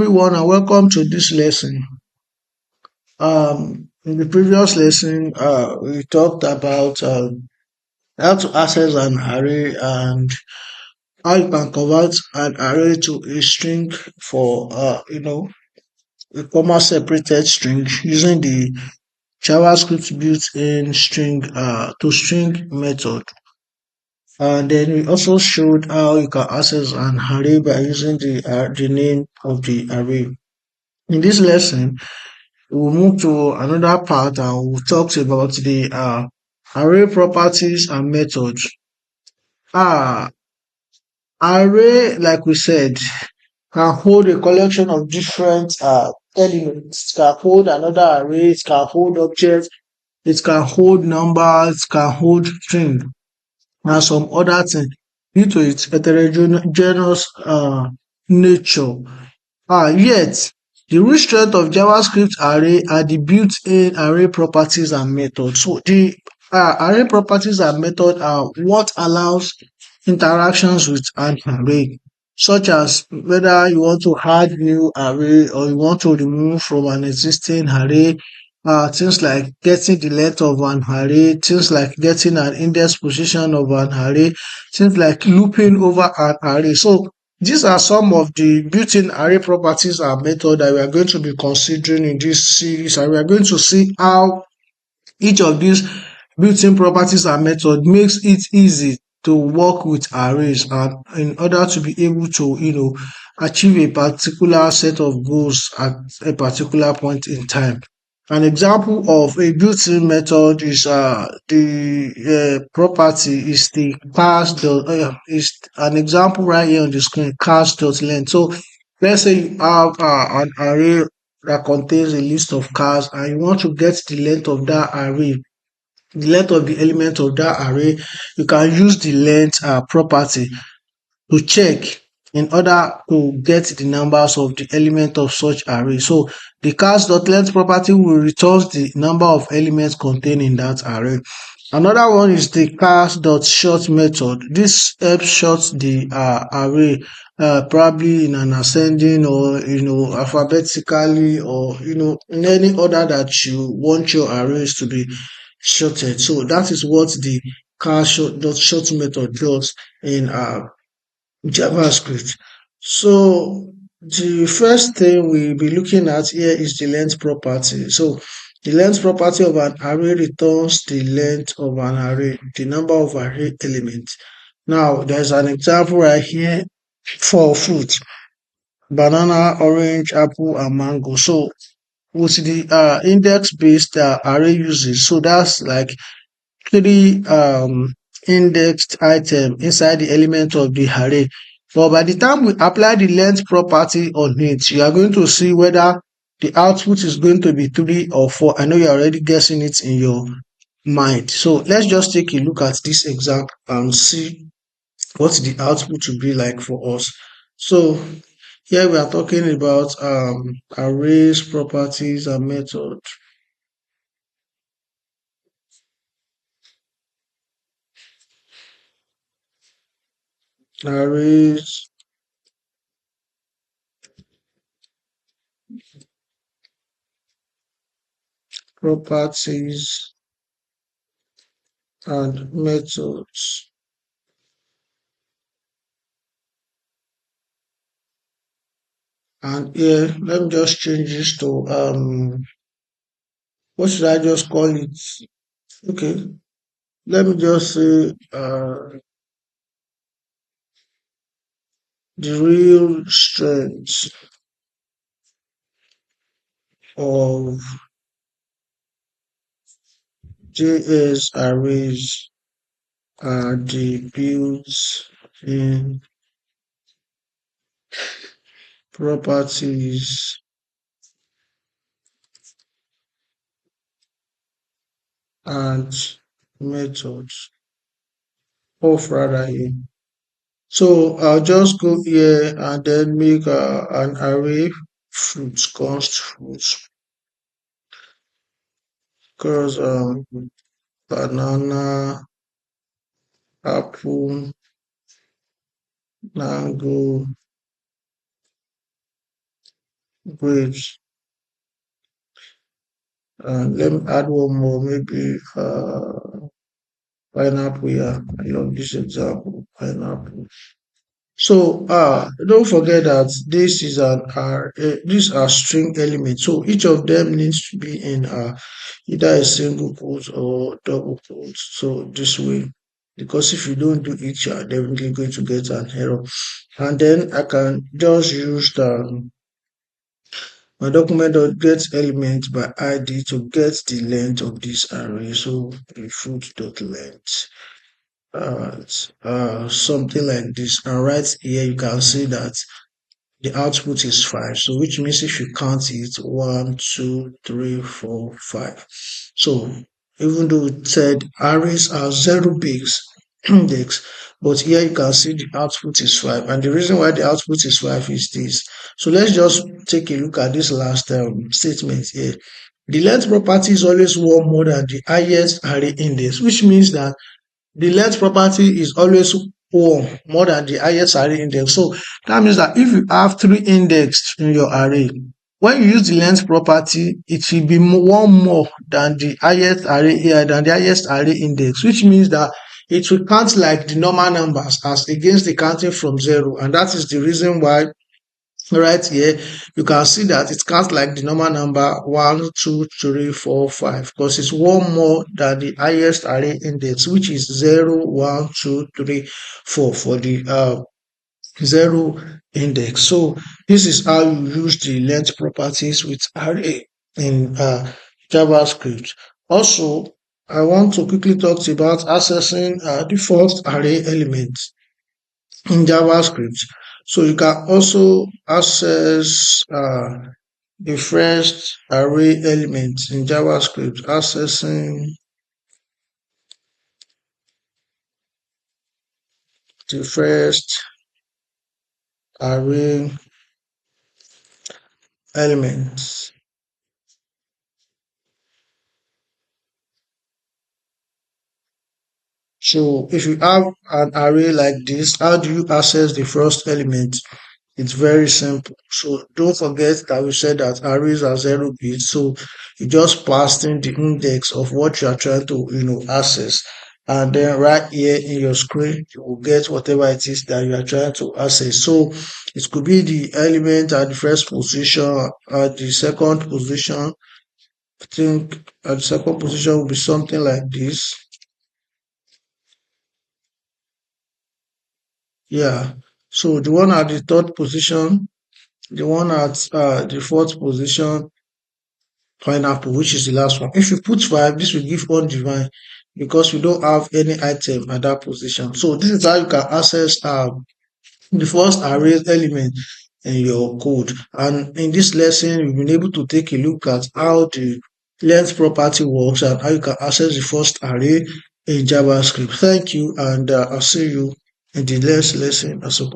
everyone and welcome to this lesson. In the previous lesson, we talked about how to access an array and how you can convert an array to a string for a comma separated string using the JavaScript built-in string to string method. And then we also showed how you can access an array by using the name of the array. In this lesson, we'll move to another part and we'll talk about the array properties and methods. Ah, array, like we said, can hold a collection of different elements. It can hold another array, it can hold objects, it can hold numbers, it can hold string, and some other things due to its heterogeneous nature. Yet, the real strength of JavaScript array are the built-in array properties and methods. So the array properties and method are what allows interactions with an array, such as whether you want to add new array or you want to remove from an existing array, things like getting the length of an array, things like getting an index position of an array, things like looping over an array. So these are some of the built-in array properties and method that we are going to be considering in this series, and we are going to see how each of these built-in properties and method makes it easy to work with arrays and in order to be able to achieve a particular set of goals at a particular point in time. An example of a built-in method is the property is the class dot is an example right here on the screen, class dot length. So let's say you have an array that contains a list of cars and you want to get the length of that array, the length of the element of that array. You can use the length property to check in order to get the numbers of the element of such array. So the cast.length property will return the number of elements contained in that array. Another one is the cast.short method. This helps sort the array probably in an ascending or alphabetically or in any order that you want your arrays to be sorted. So that is what the cast.short method does in JavaScript. So the first thing we'll be looking at here is the length property. So the length property of an array returns the length of an array, the number of array elements. Now there's an example right here for fruit: banana, orange, apple, and mango. So with the index based array uses, so that's like three indexed item inside the element of the array. But by the time we apply the length property on it, you are going to see whether the output is going to be 3 or 4. I know you're already guessing it in your mind. So let's just take a look at this example and see what the output will be like for us. So here we are talking about arrays, properties, and method. Arrays, properties, and methods. And here, let me just change this to what should I just call it? Okay, let me just say the real strength of JS arrays are the built-in properties and methods of rather here. So I'll just go here and then make an array fruits, const fruits, because banana, apple, mango, grapes. Let me add one more, maybe pineapple. Yeah, I love this example, pineapple. So don't forget that this is an these are string elements. So each of them needs to be in either a single quote or double quote. So this way, because if you don't do it, you are definitely going to get an error. And then I can just use my document dot get element by ID to get the length of this array. So the fruit dot length. Something like this. And right here you can see that the output is 5. So which means if you count it, 1, 2, 3, 4, 5. So even though it said arrays are 0 base index, but here you can see the output is 5. And the reason why the output is 5 is this. So let's just take a look at this last statement here. The length property is always one more than the highest array index, which means that the length property is always one more than the highest array index. So that means that if you have 3 indexed in your array, when you use the length property, it will be one more than the highest array than the highest array index, which means that it will count like the normal numbers as against the counting from 0. And that is the reason why right here you can see that it counts like the normal number 1, 2, 3, 4, 5, because it's one more than the highest array index, which is 0, 1, 2, 3, 4 for the 0 index. So this is how you use the length properties with array in JavaScript. Also, I want to quickly talk about accessing the first array element in JavaScript. So you can also access the first array element in JavaScript, accessing the first array element. So if you have an array like this, how do you access the first element? It's very simple. So don't forget that we said that arrays are 0 bits. So you just pass in the index of what you are trying to access. And then right here in your screen, you will get whatever it is that you are trying to access. So it could be the element at the first position, at the second position. I think at the second position will be something like this. Yeah. So the one at the third position, the one at the fourth position, pineapple, which is the last one. If you put 5, this will give undivine because we don't have any item at that position. So this is how you can access the first array element in your code. And in this lesson, we've been able to take a look at how the length property works and how you can access the first array in JavaScript. Thank you, and I'll see you in the next lesson as a